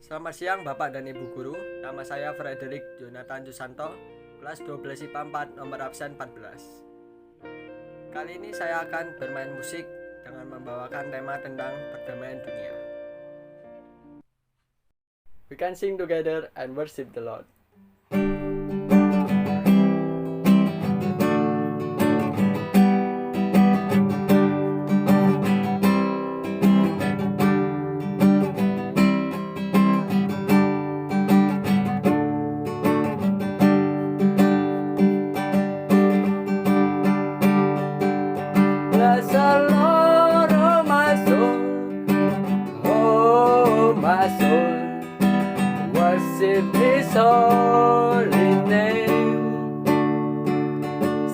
Selamat siang Bapak dan Ibu Guru. Nama saya Frederick Jonathan Susanto, kelas 12 IPA 4, nomor absen 14. Kali ini saya akan bermain musik dengan membawakan tema tentang perdamaian dunia. We can sing together and worship the Lord. Bless the Lord, oh my soul, oh my soul, worship His holy name.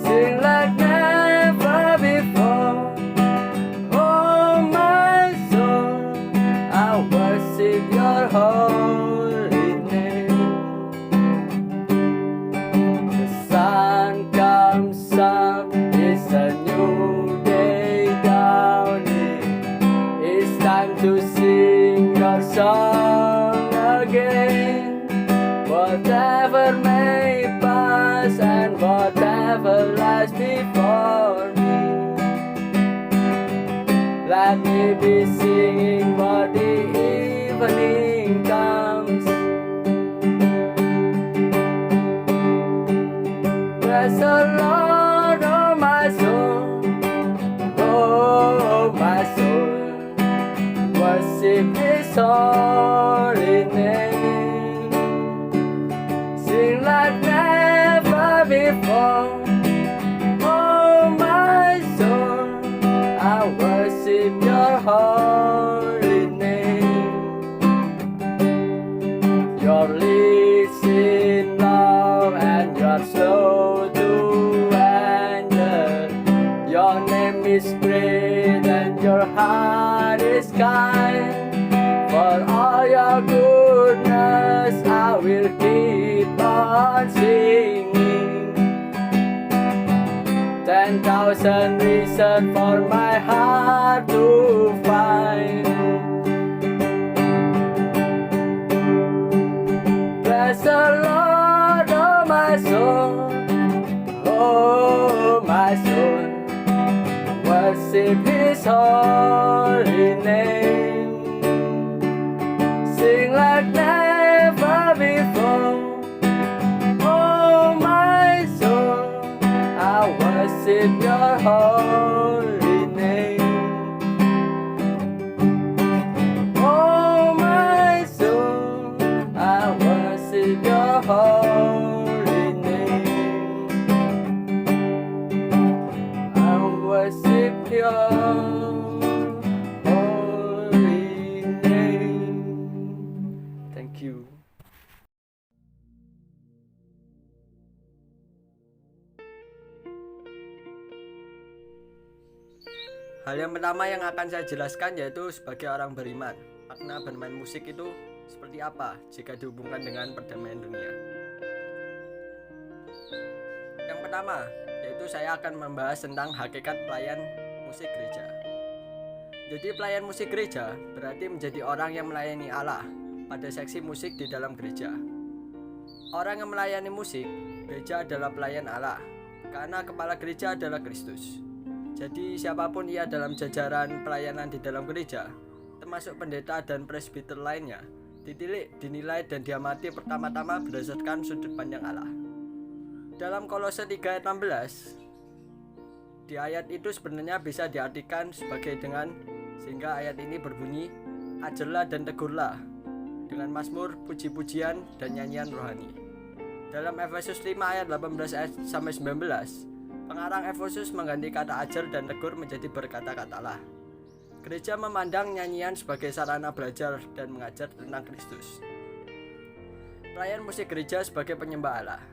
Sing like never before, oh my soul, I worship Your holy name. The sun comes up, it's a new day dawning. It's time to sing Your song again. Whatever may pass and whatever lies before me, let me be singing while the evening comes. Bless the Lord, oh my soul, oh my soul, worship His holy name. Sing like never before, oh my soul, I worship Your holy name. Your leads in love and You're slow to anger. Your name is great and Your heart is kind. For all Your goodness I will keep on singing. 10,000 reasons for my heart to find. Bless the Lord, oh my soul, oh my soul, worship His holy name. Sing like never before, oh my soul, I worship Your holy name. Oh my soul, I worship Your holy name. I worship Your holy name. Thank you. Hal yang pertama yang akan saya jelaskan yaitu sebagai orang beriman, makna bermain musik itu seperti apa jika dihubungkan dengan perdamaian dunia. Yang pertama, yaitu saya akan membahas tentang hakikat pelayan musik gereja. Jadi pelayan musik gereja berarti menjadi orang yang melayani Allah pada seksi musik di dalam gereja. Orang yang melayani musik gereja adalah pelayan Allah, karena kepala gereja adalah Kristus. Jadi siapapun ia dalam jajaran pelayanan di dalam gereja, termasuk pendeta dan presbiter lainnya, ditilik, dinilai dan diamati pertama-tama berdasarkan sudut pandang Allah. Dalam Kolose 3 ayat 16, di ayat itu sebenarnya bisa diartikan sebagai dengan, sehingga ayat ini berbunyi, ajarlah dan tegurlah dengan mazmur, puji-pujian dan nyanyian rohani. Dalam Efesus 5 ayat 18 sampai 19, pengarang Efesus mengganti kata ajar dan tegur menjadi berkata-kata Allah. Gereja memandang nyanyian sebagai sarana belajar dan mengajar tentang Kristus. Pelayan musik gereja sebagai penyembah Allah.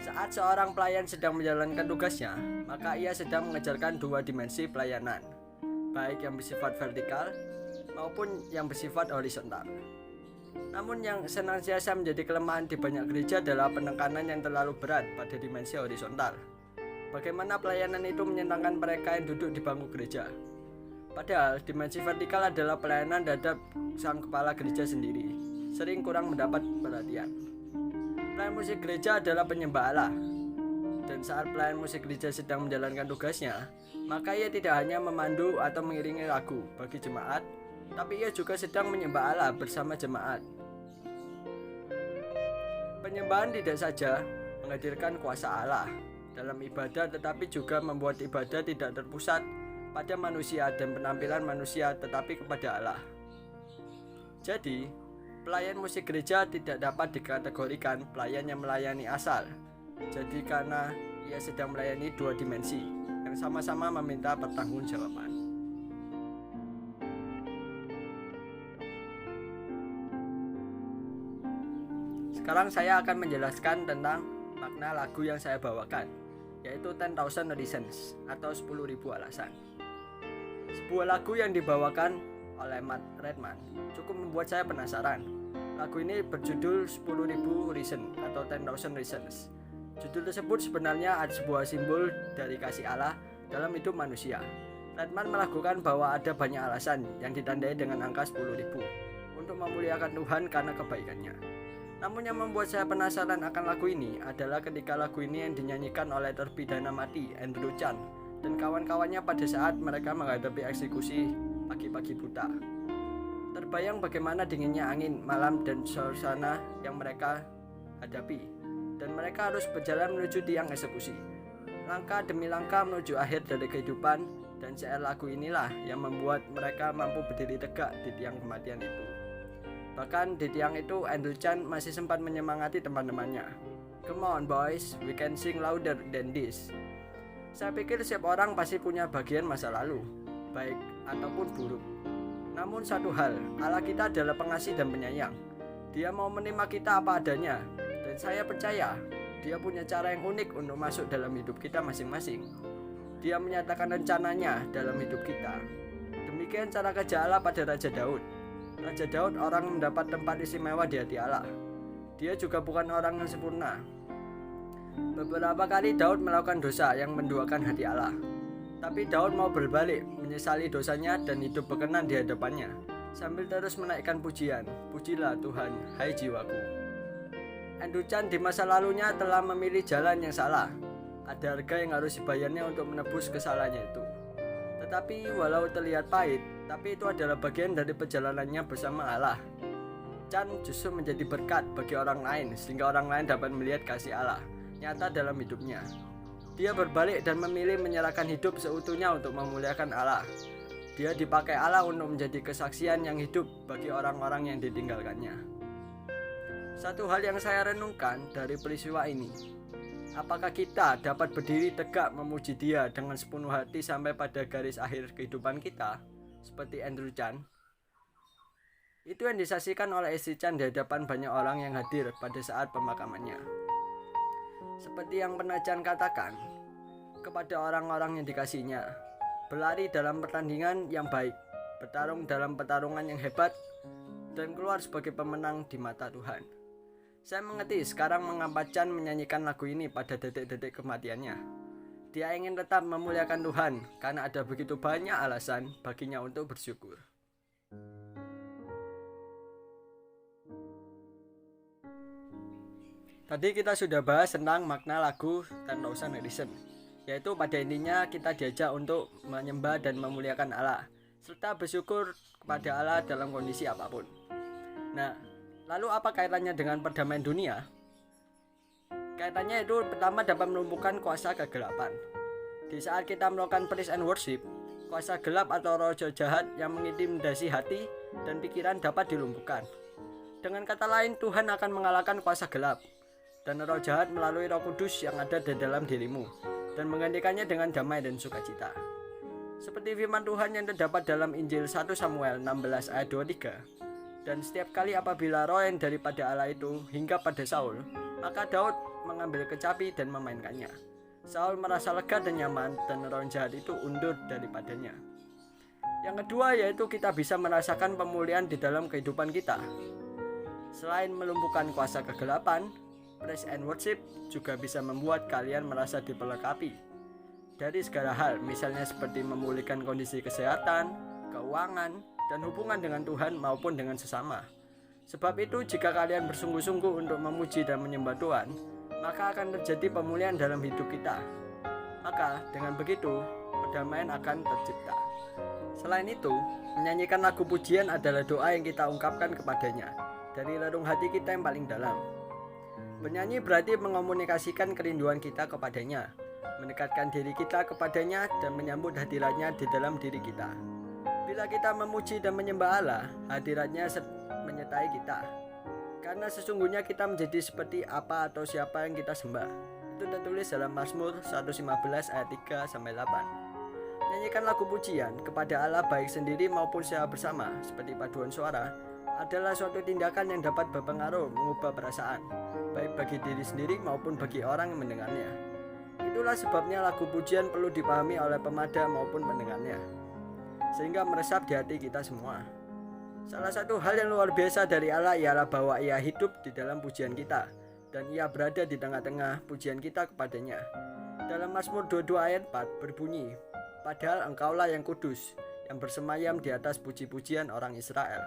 Saat seorang pelayan sedang menjalankan tugasnya, maka ia sedang mengejarkan dua dimensi pelayanan, baik yang bersifat vertikal maupun yang bersifat horizontal. Namun yang senantiasa menjadi kelemahan di banyak gereja adalah penekanan yang terlalu berat pada dimensi horizontal. Bagaimana pelayanan itu menyenangkan mereka yang duduk di bangku gereja. Padahal dimensi vertikal adalah pelayanan terhadap sang kepala gereja sendiri. sering kurang mendapat perhatian. Pelayan musik gereja adalah penyembah Allah. Dan saat pelayan musik gereja sedang menjalankan tugasnya, maka ia tidak hanya memandu atau mengiringi lagu bagi jemaat, tapi ia juga sedang menyembah Allah bersama jemaat. Penyembahan tidak saja menghadirkan kuasa Allah dalam ibadah, tetapi juga membuat ibadah tidak terpusat pada manusia dan penampilan manusia, tetapi kepada Allah. Jadi, pelayan musik gereja tidak dapat dikategorikan pelayan yang melayani asal. Jadi karena ia sedang melayani dua dimensi yang sama-sama meminta pertanggungjawaban. Sekarang saya akan menjelaskan tentang makna lagu yang saya bawakan, yaitu 10,000 Reasons atau 10.000 alasan. Sebuah lagu yang dibawakan oleh Matt Redman cukup membuat saya penasaran. Lagu ini berjudul 10.000 Reasons atau 10,000 Reasons. Judul tersebut sebenarnya ada sebuah simbol dari kasih Allah dalam hidup manusia. Redman melakukan bahwa ada banyak alasan yang ditandai dengan angka 10.000 untuk memuliakan Tuhan karena kebaikannya. Namun yang membuat saya penasaran akan lagu ini adalah ketika lagu ini yang dinyanyikan oleh terpidana mati Andrew Chan dan kawan-kawannya pada saat mereka menghadapi eksekusi pagi-pagi buta. Terbayang bagaimana dinginnya angin malam dan suasana yang mereka hadapi, dan mereka harus berjalan menuju tiang eksekusi, langkah demi langkah menuju akhir dari kehidupan. Dan syair lagu inilah yang membuat mereka mampu berdiri tegak di tiang kematian itu. Bahkan di tiang itu Andrew Chan masih sempat menyemangati teman-temannya. "Come on boys, we can sing louder than this." Saya pikir setiap orang pasti punya bagian masa lalu, baik ataupun buruk. Namun satu hal, Allah kita adalah pengasih dan penyayang. Dia mau menerima kita apa adanya, dan saya percaya Dia punya cara yang unik untuk masuk dalam hidup kita masing-masing. Dia menyatakan rencananya dalam hidup kita. Demikian cara kerja Allah pada Raja Daud. Raja Daud orang yang mendapat tempat istimewa di hati Allah. Dia juga bukan orang yang sempurna. Beberapa kali Daud melakukan dosa yang menduakan hati Allah. Tapi Daud mau berbalik, menyesali dosanya dan hidup berkenan di hadapannya, sambil terus menaikkan pujian. "Pujilah Tuhan, hai jiwaku." Andrew Chan di masa lalunya telah memilih jalan yang salah. Ada harga yang harus dibayarnya untuk menebus kesalahannya itu. Tetapi walau terlihat pahit, tapi itu adalah bagian dari perjalanannya bersama Allah. Chan justru menjadi berkat bagi orang lain, sehingga orang lain dapat melihat kasih Allah nyata dalam hidupnya. Dia berbalik dan memilih menyerahkan hidup seutuhnya untuk memuliakan Allah. Dia dipakai Allah untuk menjadi kesaksian yang hidup bagi orang-orang yang ditinggalkannya. Satu hal yang saya renungkan dari peristiwa ini, apakah kita dapat berdiri tegak memuji Dia dengan sepenuh hati sampai pada garis akhir kehidupan kita, seperti Andrew Chan? Itu yang disaksikan oleh istri Chan di hadapan banyak orang yang hadir pada saat pemakamannya. Seperti yang pernah Chan katakan kepada orang-orang yang dikasihnya, berlari dalam pertandingan yang baik, bertarung dalam pertarungan yang hebat, dan keluar sebagai pemenang di mata Tuhan. Saya mengerti sekarang mengapa Chan menyanyikan lagu ini pada detik-detik kematiannya. Dia ingin tetap memuliakan Tuhan karena ada begitu banyak alasan baginya untuk bersyukur. Tadi kita sudah bahas tentang makna lagu 10,000 Reasons, yaitu pada intinya kita diajak untuk menyembah dan memuliakan Allah, serta bersyukur kepada Allah dalam kondisi apapun. Nah, lalu apa kaitannya dengan perdamaian dunia? Kaitannya itu pertama dapat melumpuhkan kuasa kegelapan. Di saat kita melakukan praise and worship, kuasa gelap atau roh jahat yang mengintimidasi hati dan pikiran dapat dilumpuhkan. Dengan kata lain, Tuhan akan mengalahkan kuasa gelap dan roh jahat melalui Roh Kudus yang ada di dalam dirimu, dan menggantikannya dengan damai dan sukacita. Seperti firman Tuhan yang terdapat dalam Injil 1 Samuel 16 ayat 23. Dan setiap kali apabila roh yang daripada Allah itu hingga pada Saul, maka Daud mengambil kecapi dan memainkannya. Saul merasa lega dan nyaman, dan roh jahat itu undur daripadanya. Yang kedua yaitu kita bisa merasakan pemulihan di dalam kehidupan kita. Selain melumpuhkan kuasa kegelapan, praise and worship juga bisa membuat kalian merasa diperlengkapi dari segala hal, misalnya seperti memulihkan kondisi kesehatan, keuangan, dan hubungan dengan Tuhan maupun dengan sesama. Sebab itu jika kalian bersungguh-sungguh untuk memuji dan menyembah Tuhan, maka akan terjadi pemulihan dalam hidup kita. Maka dengan begitu, perdamaian akan tercipta. Selain itu, menyanyikan lagu pujian adalah doa yang kita ungkapkan kepadanya dari relung hati kita yang paling dalam. Bernyanyi berarti mengomunikasikan kerinduan kita kepadanya, mendekatkan diri kita kepadanya dan menyambut hadiratnya di dalam diri kita. Bila kita memuji dan menyembah Allah, hadiratnya menyertai kita. Karena sesungguhnya kita menjadi seperti apa atau siapa yang kita sembah. Itu tertulis dalam Mazmur 115 ayat 3-8. Nyanyikan lagu pujian kepada Allah baik sendiri maupun secara bersama seperti paduan suara adalah suatu tindakan yang dapat berpengaruh mengubah perasaan, baik bagi diri sendiri maupun bagi orang yang mendengarnya. Itulah sebabnya lagu pujian perlu dipahami oleh pemada maupun pendengarnya, sehingga meresap di hati kita semua. Salah satu hal yang luar biasa dari Allah ialah bahwa Ia hidup di dalam pujian kita, dan Ia berada di tengah-tengah pujian kita kepadanya. Dalam Mazmur 22 ayat 4 berbunyi, "Padahal Engkaulah yang kudus, yang bersemayam di atas puji-pujian orang Israel."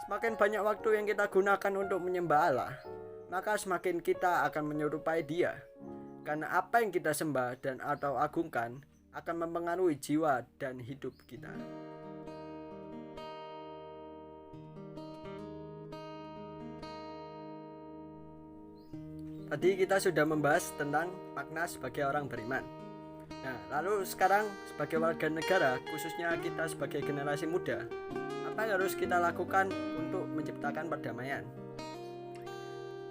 Semakin banyak waktu yang kita gunakan untuk menyembah Allah, maka semakin kita akan menyerupai Dia. Karena apa yang kita sembah dan atau agungkan akan mempengaruhi jiwa dan hidup kita. Tadi kita sudah membahas tentang makna sebagai orang beriman. Nah, lalu sekarang sebagai warga negara, khususnya kita sebagai generasi muda, apa yang harus kita lakukan untuk menciptakan perdamaian?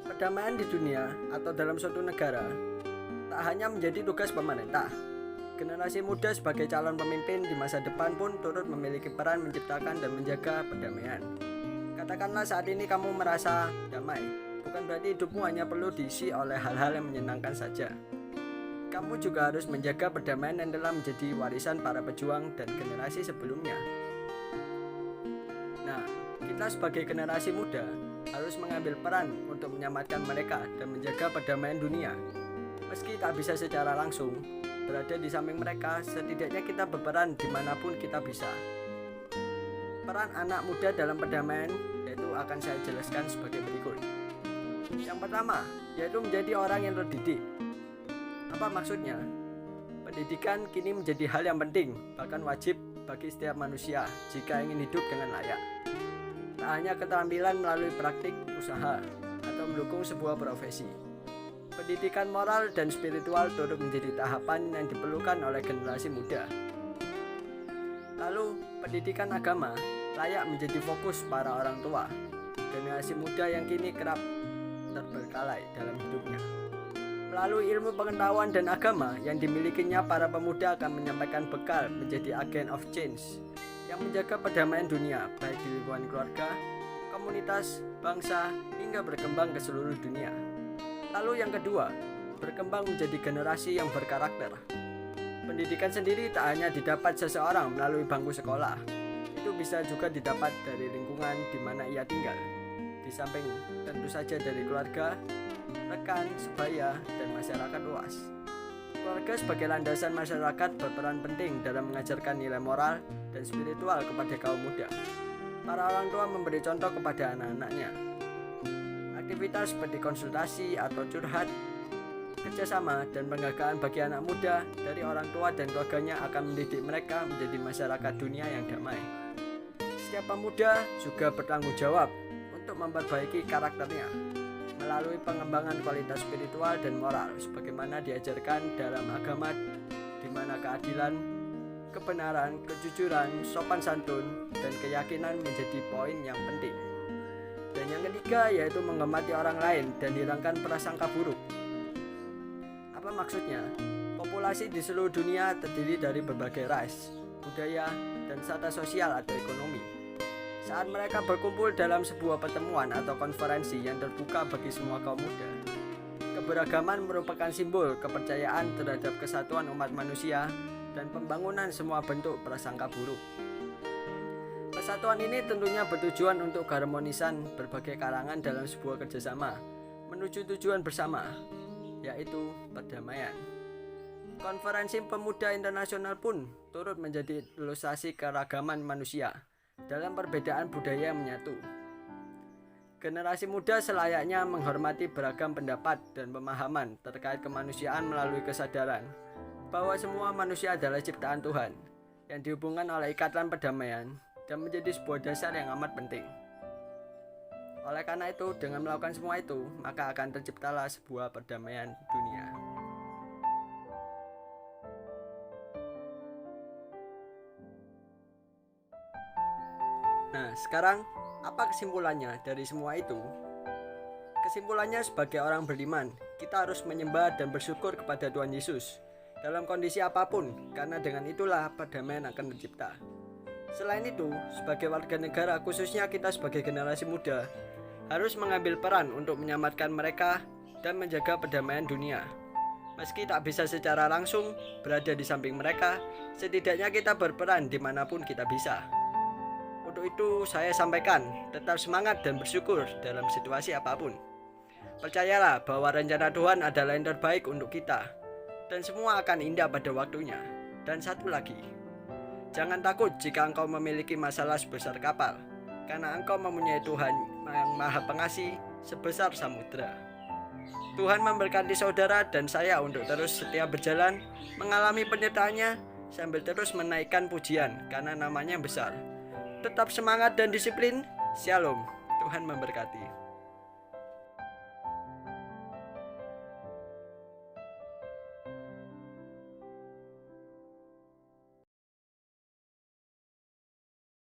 Perdamaian di dunia atau dalam suatu negara tak hanya menjadi tugas pemerintah. Generasi muda sebagai calon pemimpin di masa depan pun turut memiliki peran menciptakan dan menjaga perdamaian. Katakanlah saat ini kamu merasa damai, bukan berarti hidupmu hanya perlu diisi oleh hal-hal yang menyenangkan saja. Kamu juga harus menjaga perdamaian yang telah menjadi warisan para pejuang dan generasi sebelumnya. Nah, kita sebagai generasi muda harus mengambil peran untuk menyelamatkan mereka dan menjaga perdamaian dunia. Meski tak bisa secara langsung berada di samping mereka, setidaknya kita berperan dimanapun kita bisa. Peran anak muda dalam perdamaian yaitu akan saya jelaskan sebagai berikut. Yang pertama, yaitu menjadi orang yang terdidik. Apa maksudnya? Pendidikan kini menjadi hal yang penting, bahkan wajib bagi setiap manusia jika ingin hidup dengan layak. Tak hanya keterampilan melalui praktik usaha atau mendukung sebuah profesi. Pendidikan moral dan spiritual turut menjadi tahapan yang diperlukan oleh generasi muda. Lalu, pendidikan agama layak menjadi fokus para orang tua. Generasi muda yang kini kerap terbengkalai dalam hidupnya. Melalui ilmu pengetahuan dan agama yang dimilikinya, para pemuda akan menyampaikan bekal menjadi agent of change yang menjaga perdamaian dunia, baik di lingkungan keluarga, komunitas, bangsa, hingga berkembang ke seluruh dunia. Lalu yang kedua, berkembang menjadi generasi yang berkarakter. Pendidikan sendiri tak hanya didapat seseorang melalui bangku sekolah, itu bisa juga didapat dari lingkungan di mana ia tinggal. Di samping tentu saja dari keluarga, rekan, sebaya, dan masyarakat luas. Keluarga sebagai landasan masyarakat berperan penting dalam mengajarkan nilai moral dan spiritual kepada kaum muda. Para orang tua memberi contoh kepada anak-anaknya. Aktivitas seperti konsultasi atau curhat, kerjasama, dan penghargaan bagi anak muda dari orang tua dan keluarganya akan mendidik mereka menjadi masyarakat dunia yang damai. Setiap pemuda juga bertanggung jawab untuk memperbaiki karakternya melalui pengembangan kualitas spiritual dan moral sebagaimana diajarkan dalam agama, di mana keadilan, kebenaran, kejujuran, sopan santun, dan keyakinan menjadi poin yang penting. Dan yang ketiga yaitu menghormati orang lain dan hilangkan prasangka buruk. Apa maksudnya? Populasi di seluruh dunia terdiri dari berbagai ras, budaya, dan strata sosial atau ekonomi. Saat mereka berkumpul dalam sebuah pertemuan atau konferensi yang terbuka bagi semua kaum muda, keberagaman merupakan simbol kepercayaan terhadap kesatuan umat manusia dan pembangunan semua bentuk prasangka buruk. Persatuan ini tentunya bertujuan untuk keharmonisan berbagai kalangan dalam sebuah kerjasama menuju tujuan bersama, yaitu perdamaian. Konferensi Pemuda Internasional pun turut menjadi ilustrasi keragaman manusia dalam perbedaan budaya yang menyatu. Generasi muda selayaknya menghormati beragam pendapat dan pemahaman terkait kemanusiaan melalui kesadaran bahwa semua manusia adalah ciptaan Tuhan yang dihubungkan oleh ikatan perdamaian dan menjadi sebuah dasar yang amat penting. Oleh karena itu, dengan melakukan semua itu, maka akan terciptalah sebuah perdamaian dunia. Nah, sekarang apa kesimpulannya dari semua itu? Kesimpulannya, sebagai orang beriman, kita harus menyembah dan bersyukur kepada Tuhan Yesus dalam kondisi apapun, karena dengan itulah perdamaian akan tercipta. Selain itu, sebagai warga negara, khususnya kita sebagai generasi muda, harus mengambil peran untuk menyelamatkan mereka dan menjaga perdamaian dunia. Meski tak bisa secara langsung berada di samping mereka, setidaknya kita berperan dimanapun kita bisa. Untuk itu saya sampaikan, tetap semangat dan bersyukur dalam situasi apapun. Percayalah bahwa rencana Tuhan adalah yang terbaik untuk kita, dan semua akan indah pada waktunya. Dan satu lagi, jangan takut jika engkau memiliki masalah sebesar kapal, karena engkau mempunyai Tuhan yang maha pengasih sebesar samudera. Tuhan memberkati saudara dan saya untuk terus setia berjalan, mengalami penyertaannya, sambil terus menaikkan pujian karena namanya yang besar. Tetap semangat dan disiplin. Shalom. Tuhan memberkati.